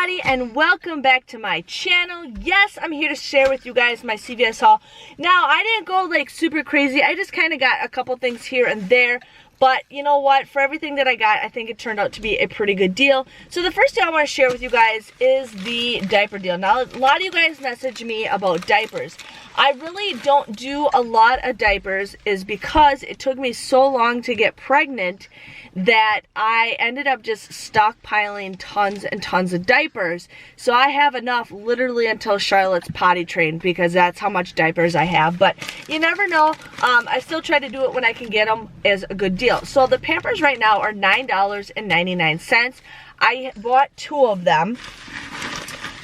everybody, and welcome back to my channel. Yes, I'm here to share with you guys my CVS haul. Now, I didn't go like super crazy. I just kind of got a couple things here and there. But you know what? For everything that I got, I think it turned out to be a pretty good deal. So the first thing I want to share with you guys is the diaper deal. Now, a lot of you guys message me about diapers. I really don't do a lot of diapers is because it took me so long to get pregnant that I ended up just stockpiling tons and tons of diapers. So I have enough literally until Charlotte's potty trained because that's how much diapers I have. But you never know. I still try to do it when I can get them as a good deal. So the Pampers right now are $9.99. I bought 2 of them.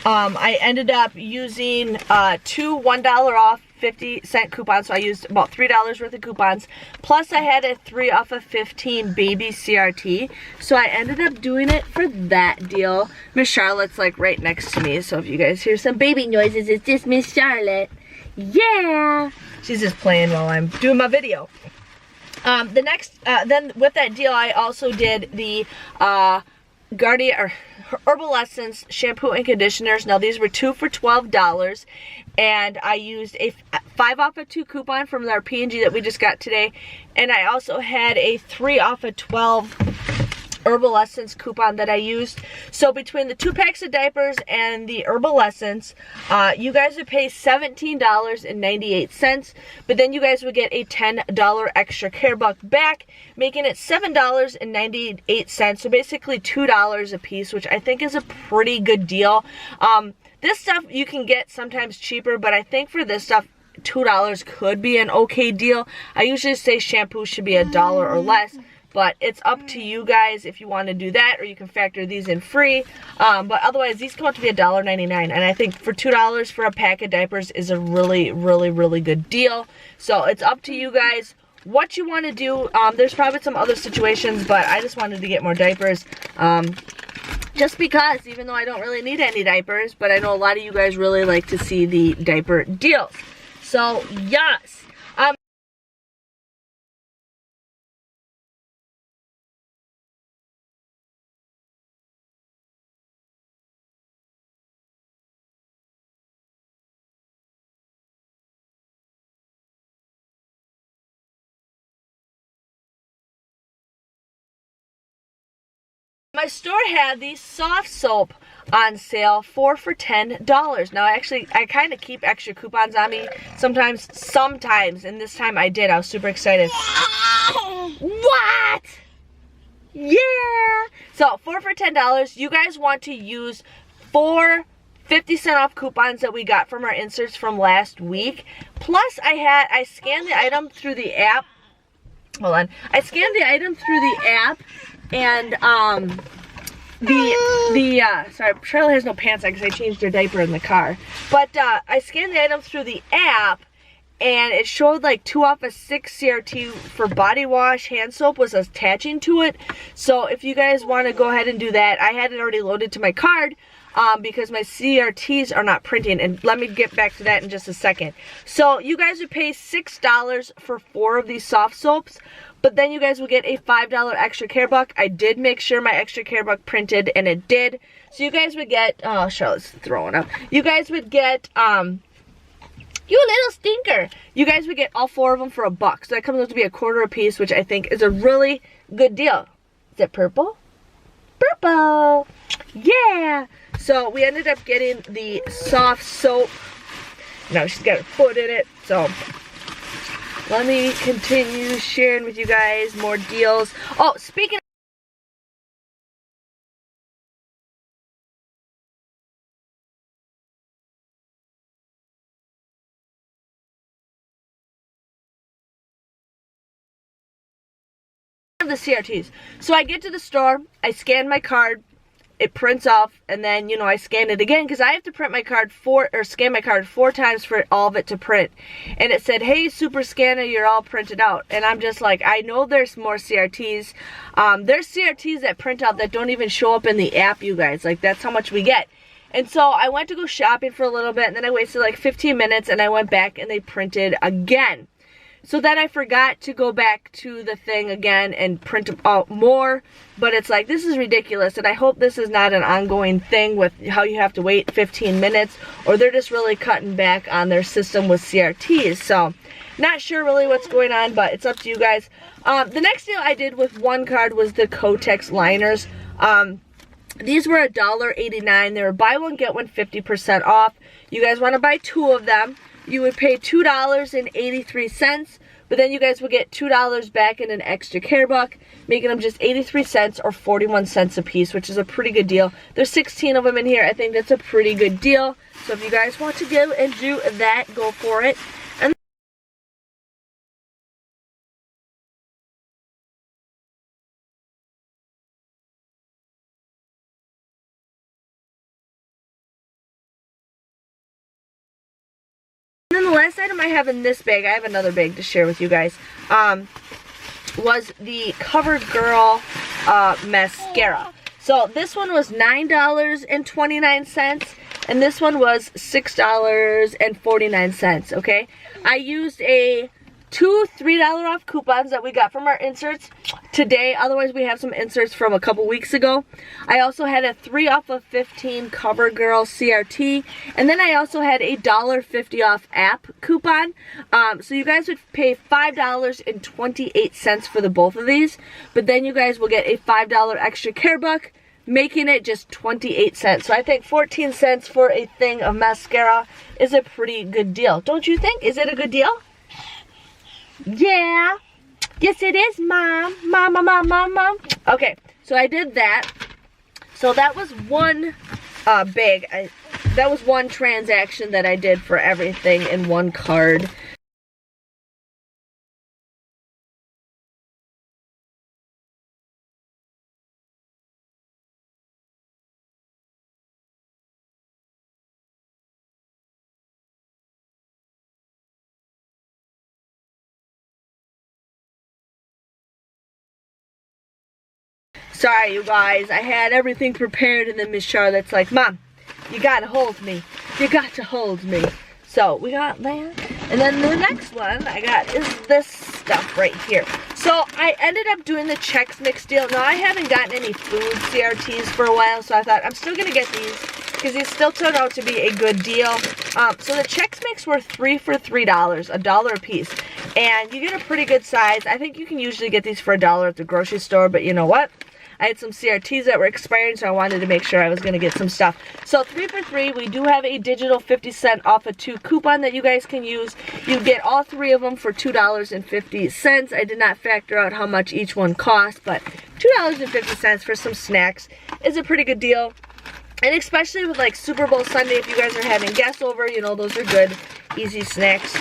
I ended up using 2 $1 off 50-cent coupons, so I used about $3 worth of coupons. Plus I had a 3 off of 15 baby CRT, so I ended up doing it for that deal. Miss Charlotte's like right next to me, so if you guys hear some baby noises, it's just Miss Charlotte. Yeah! She's just playing while I'm doing my video. Then with that deal, I also did the Herbal Essence shampoo and conditioners. Now these were 2 for $12, and I used a 5 off of 2 coupon from our P&G that we just got today, and I also had a 3 off of 12 Herbal Essence coupon that I used. So between the 2 packs of diapers and the Herbal Essence, you guys would pay $17.98, but then you guys would get a $10 extra care buck back, making it $7.98, so basically $2 a piece, which I think is a pretty good deal. This stuff you can get sometimes cheaper, but I think for this stuff, $2 could be an okay deal. I usually say shampoo should be $1 or less, but it's up to you guys if you want to do that, or you can factor these in free. But otherwise, these come out to be $1.99, and I think for $2 for a pack of diapers is a really, really, really good deal. So it's up to you guys what you want to do. There's probably some other situations, but I just wanted to get more diapers. Just because, even though I don't really need any diapers, but I know a lot of you guys really like to see the diaper deals. So, yes. My store had the soft soap on sale, 4 for $10. Now, I kind of keep extra coupons on me sometimes, and this time I did. I was super excited. What? Yeah! So, 4 for $10. You guys want to use 4 50-cent off coupons that we got from our inserts from last week. Plus, I scanned the item through the app. Hold on. I scanned the item through the app, and sorry, Charlotte has no pants on because I changed her diaper in the car. But I scanned the item through the app, and it showed like 2 off of 6 CRT for body wash. Hand soap was attaching to it. So if you guys want to go ahead and do that, I had it already loaded to my card because my CRTs are not printing. And let me get back to that in just a second. So you guys would pay $6 for 4 of these soft soaps. But then you guys will get a $5 extra care buck. I did make sure my extra care buck printed, and it did. So you guys would get, oh, Charlotte's throwing up. You guys would get, you little stinker. You guys would get all 4 of them for $1. So that comes out to be $1/4 a piece, which I think is a really good deal. Is it purple? Purple. Yeah. So we ended up getting the soft soap. Now she's got her foot in it, so let me continue sharing with you guys more deals. Oh, speaking of the CRTs. So I get to the store, I scan my card, it prints off, and then, you know, I scan it again because I have to print my card scan my card 4 times for all of it to print. And it said, hey, super scanner, you're all printed out. And I'm just like, I know there's more CRTs. There's CRTs that print out that don't even show up in the app, you guys. Like, that's how much we get. And so I went to go shopping for a little bit, and then I wasted like 15 minutes, and I went back and they printed again. So then I forgot to go back to the thing again and print out more. But it's like, this is ridiculous. And I hope this is not an ongoing thing with how you have to wait 15 minutes. Or they're just really cutting back on their system with CRTs. So, not sure really what's going on, but it's up to you guys. The next deal I did with one card was the Kotex liners. These were $1.89. They were buy one, get one 50% off. You guys want to buy 2 of them. You would pay $2.83, but then you guys will get $2 back in an extra care buck, making them just 83 cents or 41 cents a piece, which is a pretty good deal. There's 16 of them in here. I think that's a pretty good deal. So if you guys want to go and do that, go for it. And then the last item I have in this bag, I have another bag to share with you guys, was the Covergirl mascara. So this one was $9.29, and this one was $6.49, okay? I used a 2 $3 off coupons that we got from our inserts today. Otherwise, we have some inserts from a couple weeks ago. I also had a 3 off of 15 Covergirl CRT. And then I also had a $1.50 off app coupon. So you guys would pay $5.28 for the both of these. But then you guys will get a $5 extra care buck, making it just 28 cents. So I think 14 cents for a thing of mascara is a pretty good deal. Don't you think? Is it a good deal? Yeah. Yes, it is, Mom. Mom. Okay, so I did that. So that was one bag. That was one transaction that I did for everything in one card. Sorry, you guys. I had everything prepared, and then Miss Charlotte's like, Mom, you gotta hold me. You got to hold me. So, we got that. And then the next one I got is this stuff right here. So, I ended up doing the Chex Mix deal. Now, I haven't gotten any food CRTs for a while, so I thought I'm still gonna get these because these still turned out to be a good deal. So, the Chex Mix were 3 for $3, $1 a piece. And you get a pretty good size. I think you can usually get these for $1 at the grocery store, but you know what? I had some CRTs that were expiring, so I wanted to make sure I was going to get some stuff. So 3 for $3, we do have a digital 50-cent off of 2 coupon that you guys can use. You get all 3 of them for $2.50. I did not factor out how much each one cost, but $2.50 for some snacks is a pretty good deal. And especially with like Super Bowl Sunday, if you guys are having guests over, you know, those are good, easy snacks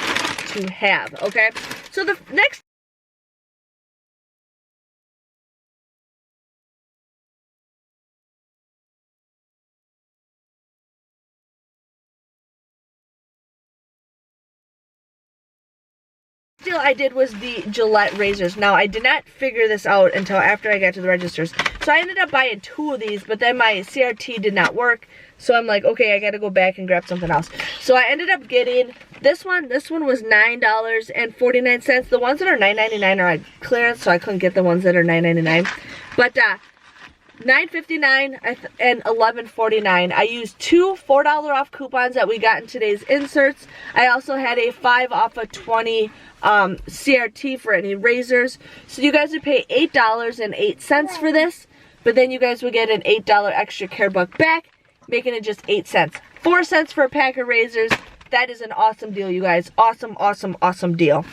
to have, okay? So the next deal I did was the Gillette razors. Now, I did not figure this out until after I got to the registers. So I ended up buying 2 of these, but then my CRT did not work. So I'm like, okay, I gotta go back and grab something else. So I ended up getting this one. This one was $9.49. The ones that are $9.99 are on clearance, so I couldn't get the ones that are $9.99. But $9.59 and $11.49. I used 2 $4 off coupons that we got in today's inserts. I also had a 5 off of 20 CRT for any razors. So you guys would pay $8.08 for this, but then you guys would get an $8 extra care buck back, making it just 8 cents. 4 cents for a pack of razors. That is an awesome deal, you guys. Awesome, awesome, awesome deal.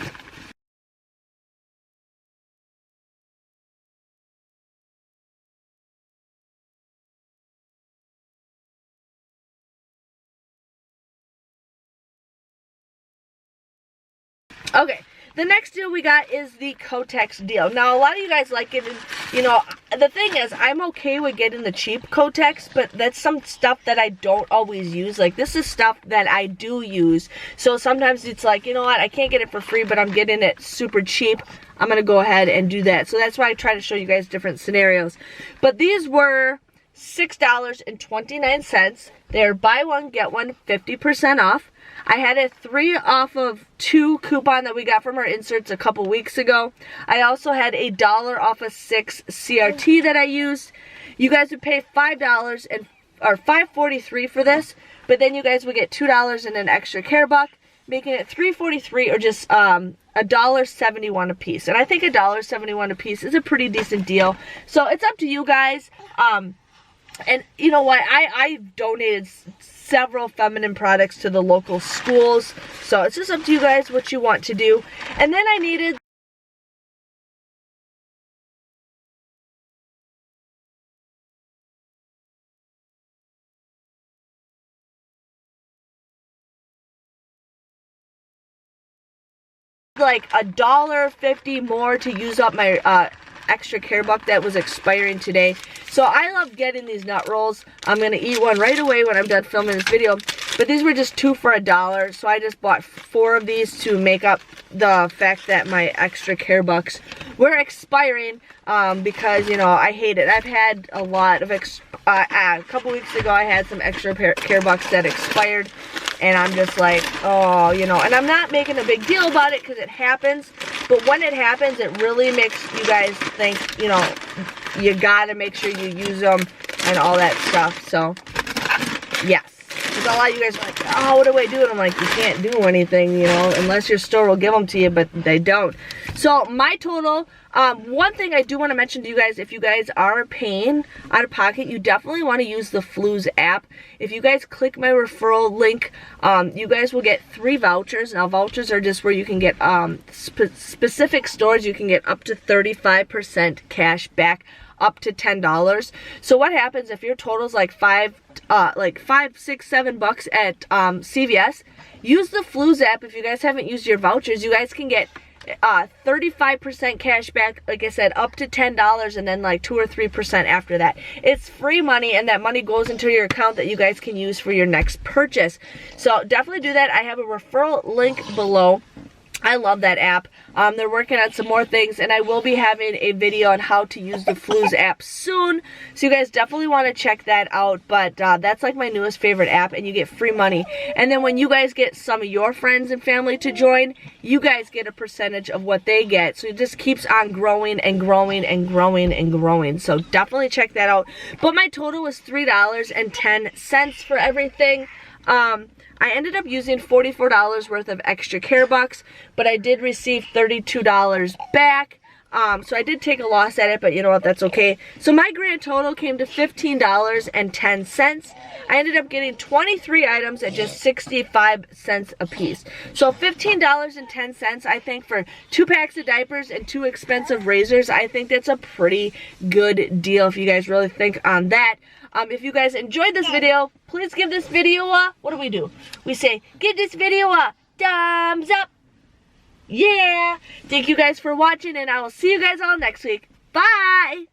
Okay, the next deal we got is the Kotex deal. Now, a lot of you guys like getting, you know, the thing is, I'm okay with getting the cheap Kotex, but that's some stuff that I don't always use. Like, this is stuff that I do use. So sometimes it's like, you know what, I can't get it for free, but I'm getting it super cheap. I'm going to go ahead and do that. So that's why I try to show you guys different scenarios. But these were $6.29. They're buy one, get one 50% off. I had a 3 off of 2 coupon that we got from our inserts a couple weeks ago. I also had a $1 off of 6 CRT that I used. You guys would pay $5 or $5.43 for this, but then you guys would get $2 and an extra care buck, making it $3.43 or just $1.71 a piece. And I think $1.71 a piece is a pretty decent deal. So it's up to you guys. And you know what? I donated several feminine products to the local schools. So it's just up to you guys what you want to do. And then I needed like $1.50 more to use up my extra care buck that was expiring today. So I love getting these nut rolls. I'm gonna eat one right away when I'm done filming this video, but these were just 2 for $1, so I just bought 4 of these to make up the fact that my extra care bucks were expiring, because, you know, I hate it. I've had a lot of a couple weeks ago I had some extra care bucks that expired, and I'm just like, oh, you know, and I'm not making a big deal about it because it happens, but when it happens, it really makes you guys think, you know, you gotta make sure you use them and all that stuff. So, yes. Because a lot of you guys are like, oh, what do I do? And I'm like, you can't do anything, you know, unless your store will give them to you, but they don't. So, my total, one thing I do want to mention to you guys, if you guys are paying out of pocket, you definitely want to use the Flues app. If you guys click my referral link, you guys will get 3 vouchers. Now, vouchers are just where you can get specific stores, you can get up to 35% cash back, up to $10. So what happens if your total's like $5, $6, $7 at CVS? Use the Flues app. If you guys haven't used your vouchers, you guys can get 35% cash back, like I said, up to $10, and then like 2 or 3% after that. It's free money, and that money goes into your account that you guys can use for your next purchase. So definitely do that. I have a referral link below. I love that app. They're working on some more things, and I will be having a video on how to use the Flues app soon. So you guys definitely want to check that out. But that's like my newest favorite app, and you get free money. And then when you guys get some of your friends and family to join, you guys get a percentage of what they get. So it just keeps on growing and growing and growing and growing. So definitely check that out. But my total was $3.10 for everything. I ended up using $44 worth of extra care bucks, but I did receive $32 back. So I did take a loss at it, but you know what, that's okay. So my grand total came to $15.10. I ended up getting 23 items at just 65 cents a piece. So $15.10, I think, for 2 packs of diapers and 2 expensive razors. I think that's a pretty good deal if you guys really think on that. If you guys enjoyed this video, please give this video a, what do? We say, give this video a thumbs up. Yeah. Thank you guys for watching, and I will see you guys all next week. Bye.